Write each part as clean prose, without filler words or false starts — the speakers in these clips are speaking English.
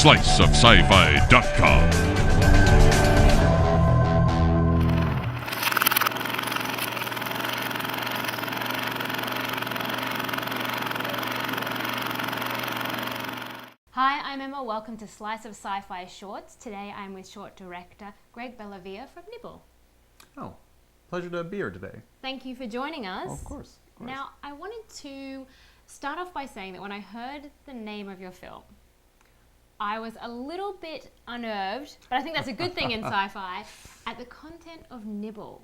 sliceofsci-fi.com. Hi, I'm Emma. Welcome to Slice of Sci-Fi Shorts. Today I'm with short director Greg Bellavia from Nibble. Oh, pleasure to be here today. Thank you for joining us. Oh, of course. Now, I wanted to start off by saying that when I heard the name of your film, I was a little bit unnerved, but I think that's a good thing in sci-fi, at the content of Nibble.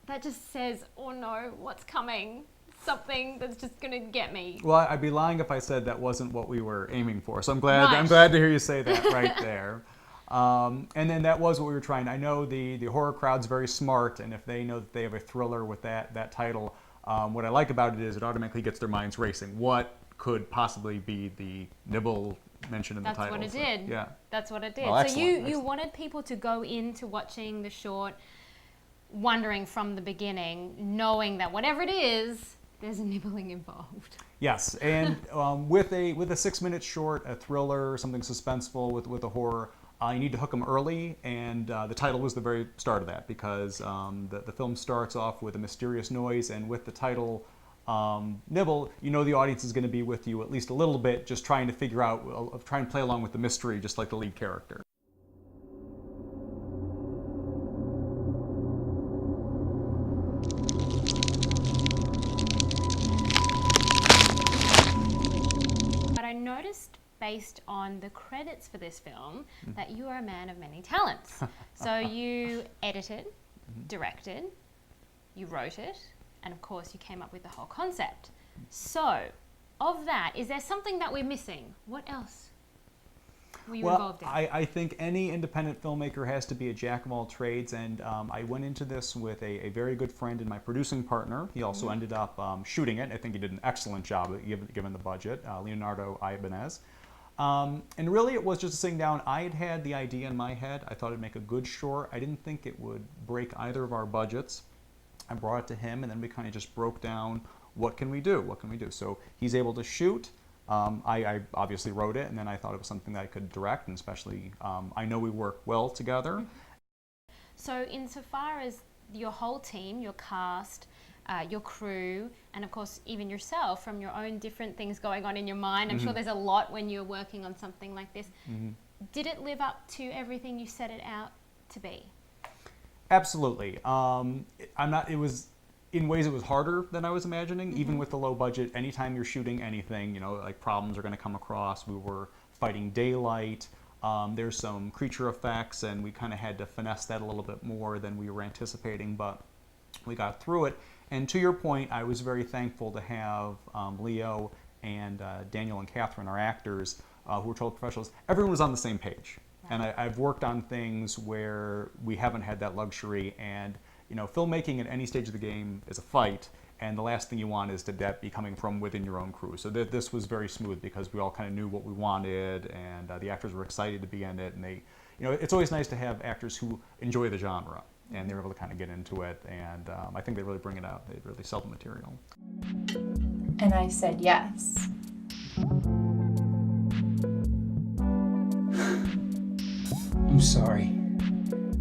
That just says, oh no, what's coming? Something that's just going to get me. Well, I'd be lying if I said that wasn't what we were aiming for. So I'm glad. Right. I'm glad to hear you say that right there. And then that was what we were trying. I know the horror crowd's very smart, and if they know that they have a thriller with that title, what I like about it is it automatically gets their minds racing. What could possibly be the Nibble mentioned in the title? That's what it did. Yeah. That's what it did. Well, so excellent, you wanted people to go into watching the short, wondering from the beginning, knowing that whatever it is, there's a nibbling involved. Yes, and with a 6-minute short, a thriller, something suspenseful with a horror, you need to hook them early, and the title was the very start of that, because the film starts off with a mysterious noise, and with the title Nibble, you know the audience is going to be with you at least a little bit, just trying to figure out, trying to play along with the mystery, just like the lead character. I noticed, based on the credits for this film, that you are a man of many talents. So you edited, directed, you wrote it, and of course you came up with the whole concept. So, of that, is there something that we're missing? What else were you involved in? I think any independent filmmaker has to be a jack of all trades, and I went into this with a very good friend and my producing partner. He also ended up shooting it. I think he did an excellent job given the budget, Leonardo Ibanez. And really it was just sitting down. I had the idea in my head. I thought it'd make a good short. I didn't think it would break either of our budgets. I brought it to him, and then we kind of just broke down, what can we do? What can we do? So he's able to shoot. I obviously wrote it, and then I thought it was something that I could direct, and especially I know we work well together. So insofar as your whole team, your cast, your crew, and of course even yourself, from your own different things going on in your mind, I'm sure there's a lot when you're working on something like this. Did it live up to everything you set it out to be? Absolutely. In ways it was harder than I was imagining, even with the low budget. Anytime you're shooting anything, like problems are going to come across. We were fighting daylight. There's some creature effects, and we kind of had to finesse that a little bit more than we were anticipating, but we got through it. And to your point, I was very thankful to have Leo and Daniel and Catherine, our actors, who were total professionals. Everyone was on the same page. And I've worked on things where we haven't had that luxury, and filmmaking at any stage of the game is a fight, and the last thing you want is that be coming from within your own crew. So this was very smooth because we all kind of knew what we wanted, and the actors were excited to be in it, and they, it's always nice to have actors who enjoy the genre, and they're able to kind of get into it, and I think they really bring it out. They really sell the material. And I said yes. I'm sorry.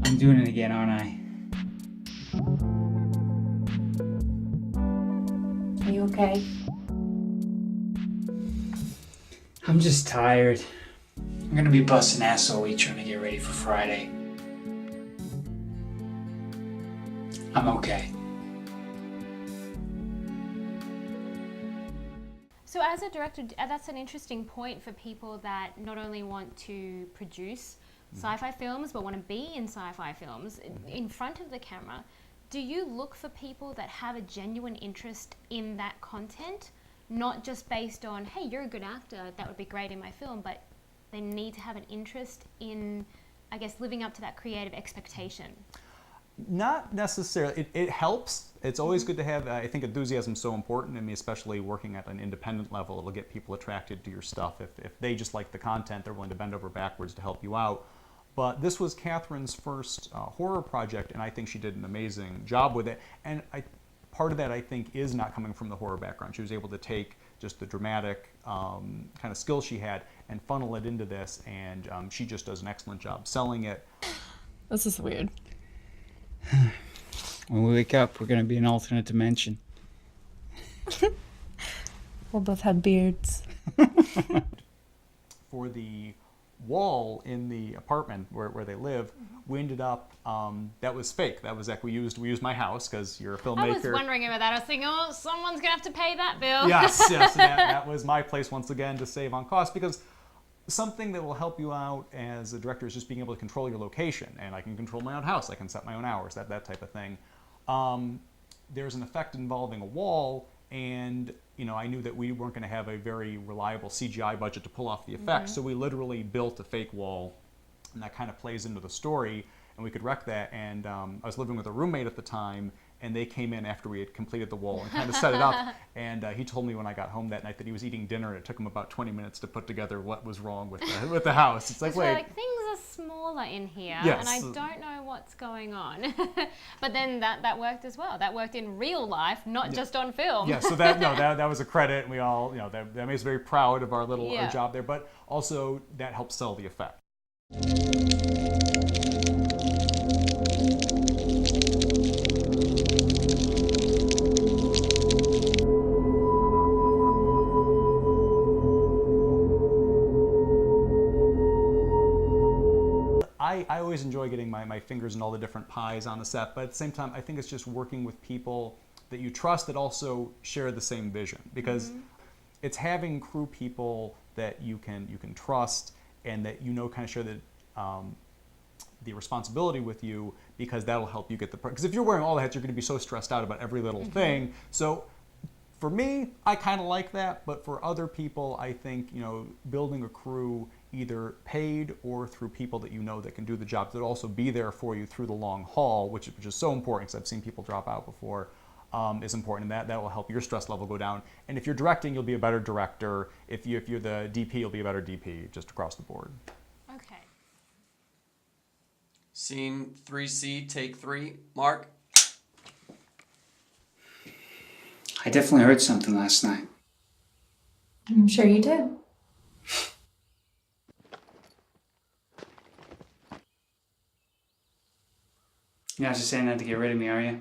I'm doing it again, aren't I? Are you okay? I'm just tired. I'm gonna be busting ass all week trying to get ready for Friday. I'm okay. So as a director, that's an interesting point for people that not only want to produce sci-fi films, but want to be in sci-fi films in front of the camera. Do you look for people that have a genuine interest in that content, not just based on, hey, you're a good actor, that would be great in my film, but they need to have an interest in, I guess, living up to that creative expectation? Not necessarily. It helps. It's always good to have, I think enthusiasm is so important. I mean, especially working at an independent level, it'll get people attracted to your stuff. If they just like the content, they're willing to bend over backwards to help you out. But this was Catherine's first horror project, and I think she did an amazing job with it. And part of that, I think, is not coming from the horror background. She was able to take just the dramatic kind of skill she had and funnel it into this, and she just does an excellent job selling it. This is weird. When we wake up, we're gonna be in an alternate dimension. We'll both have beards. For the wall in the apartment where they live, we ended up, that was fake. That was like we used my house because you're a filmmaker. I was wondering about that. I was thinking, oh, someone's going to have to pay that bill. Yes. That was my place once again to save on cost, because something that will help you out as a director is just being able to control your location. And I can control my own house. I can set my own hours, that type of thing. There's an effect involving a wall, and I knew that we weren't going to have a very reliable CGI budget to pull off the effect, so we literally built a fake wall, and that kind of plays into the story, and we could wreck that. And I was living with a roommate at the time, and they came in after we had completed the wall and kind of set it up, and he told me when I got home that night that he was eating dinner, and it took him about 20 minutes to put together what was wrong with the house. It's like, wait. Like, things are smaller in here, Yes. and I don't know what's going on. But then that worked as well. That worked in real life, not just on film. Yeah, so that was a credit, and we all, that made us very proud of our little our job there, but also that helped sell the effect. I always enjoy getting my fingers in all the different pies on the set, but at the same time, I think it's just working with people that you trust that also share the same vision, because it's having crew people that you can trust and that kind of share the responsibility with you, because that'll help you get the part. Because if you're wearing all the hats, you're going to be so stressed out about every little thing. So for me, I kind of like that, but for other people, I think building a crew either paid or through people that that can do the job, that also be there for you through the long haul, which is so important, because I've seen people drop out before, is important, and that will help your stress level go down. And if you're directing, you'll be a better director. If you're the DP, you'll be a better DP, just across the board. Okay. Scene 3C, take 3. Mark? I definitely heard something last night. I'm sure you did. You're not just saying that to get rid of me, are you?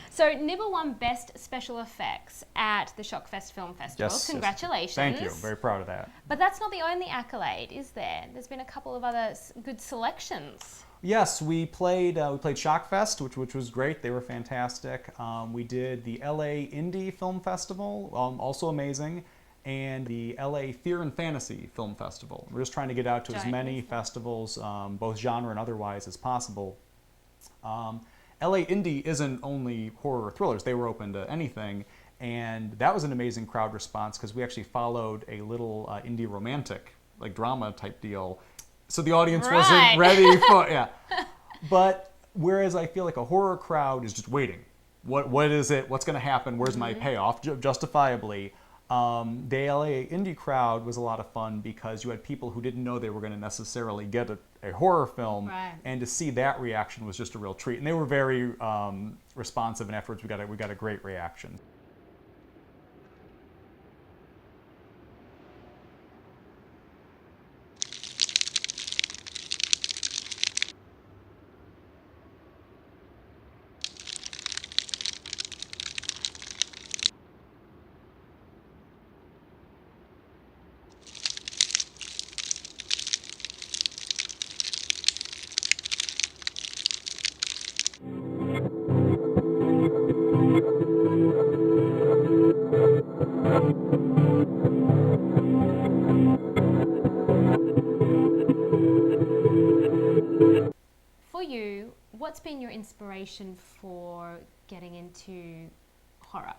So Nibble won Best Special Effects at the Shockfest Film Festival. Yes. Congratulations. Thank you. Very proud of that. But that's not the only accolade, is there? There's been a couple of other good selections. Yes, we played Shockfest, which was great. They were fantastic. We did the LA Indie Film Festival, also amazing, and the LA Fear and Fantasy Film Festival. We're just trying to get out to as many festivals, both genre and otherwise, as possible. LA Indie isn't only horror or thrillers. They were open to anything, and that was an amazing crowd response, because we actually followed a little indie romantic, like drama type deal. So the audience wasn't ready for, But whereas I feel like a horror crowd is just waiting. What is it? What's going to happen? Where's my payoff? Justifiably. The LA indie crowd was a lot of fun, because you had people who didn't know they were going to necessarily get a horror film, and to see that reaction was just a real treat. And they were very responsive, and afterwards we got a great reaction. For you, what's been your inspiration for getting into horror?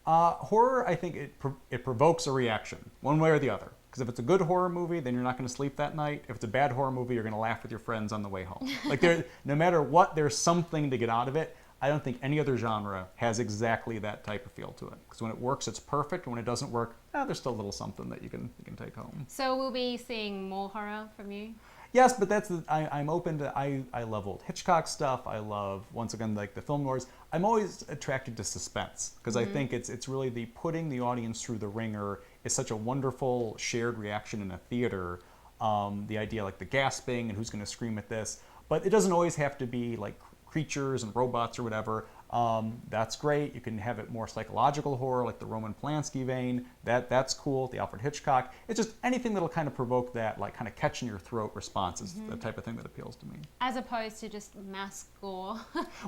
Horror, I think it provokes a reaction, one way or the other. Because if it's a good horror movie, then you're not going to sleep that night. If it's a bad horror movie, you're going to laugh with your friends on the way home. Like, no matter what, there's something to get out of it. I don't think any other genre has exactly that type of feel to it. Because when it works, it's perfect. And when it doesn't work, there's still a little something that you can take home. So we'll be seeing more horror from you? Yes, but I'm open to, I love old Hitchcock stuff. I love, once again, like the film noirs. I'm always attracted to suspense because I think it's really the putting the audience through the ringer is such a wonderful shared reaction in a theater. The idea like the gasping and who's going to scream at this. But it doesn't always have to be like creatures and robots or whatever. That's great. You can have it more psychological horror, like the Roman Polanski vein. That's cool. The Alfred Hitchcock. It's just anything that'll kind of provoke that, like kind of catch in your throat response is the type of thing that appeals to me. As opposed to just mass gore.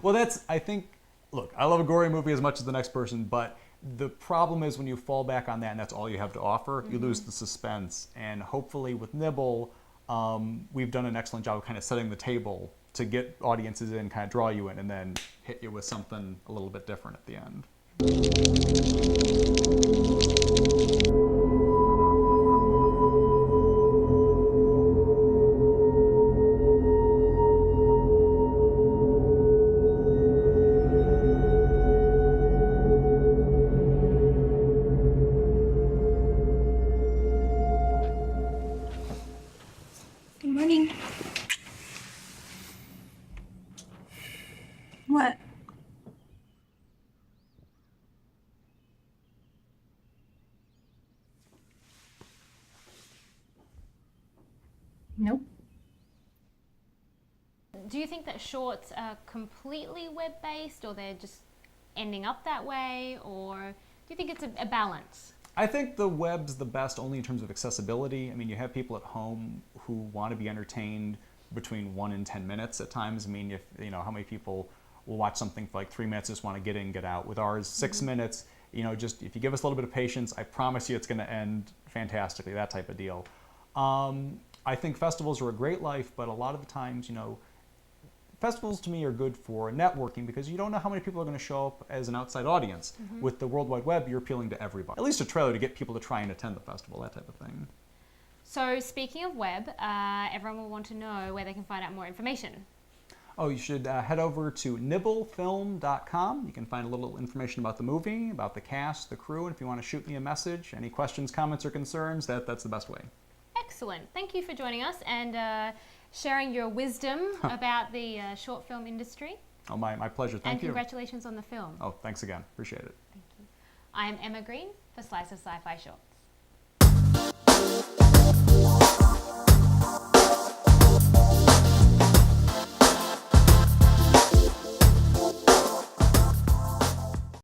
Well, I think, look, I love a gory movie as much as the next person, but the problem is when you fall back on that and that's all you have to offer, you lose the suspense. And hopefully with Nibble, we've done an excellent job of kind of setting the table to get audiences in, kind of draw you in, and then hit you with something a little bit different at the end. Good morning. What? Nope. Do you think that shorts are completely web-based, or they're just ending up that way, or do you think it's a balance? I think the web's the best only in terms of accessibility. I mean, you have people at home who want to be entertained between 1 and 10 minutes at times. I mean, if you know how many people will watch something for like 3 minutes, just want to get in, get out. With ours, 6 minutes, you know, just if you give us a little bit of patience, I promise you it's going to end fantastically, that type of deal. I think festivals are a great life, but a lot of the times, you know, festivals to me are good for networking because you don't know how many people are going to show up as an outside audience. With the World Wide Web, you're appealing to everybody. At least a trailer to get people to try and attend the festival, that type of thing. So speaking of web, everyone will want to know where they can find out more information. Oh, you should head over to nibblefilm.com. You can find a little information about the movie, about the cast, the crew, and if you want to shoot me a message, any questions, comments, or concerns, that's the best way. Excellent. Thank you for joining us and sharing your wisdom about the short film industry. Oh, my pleasure. Thank you. And congratulations on the film. Oh, thanks again. Appreciate it. Thank you. I am Emma Green for Slice of Sci-Fi Shorts.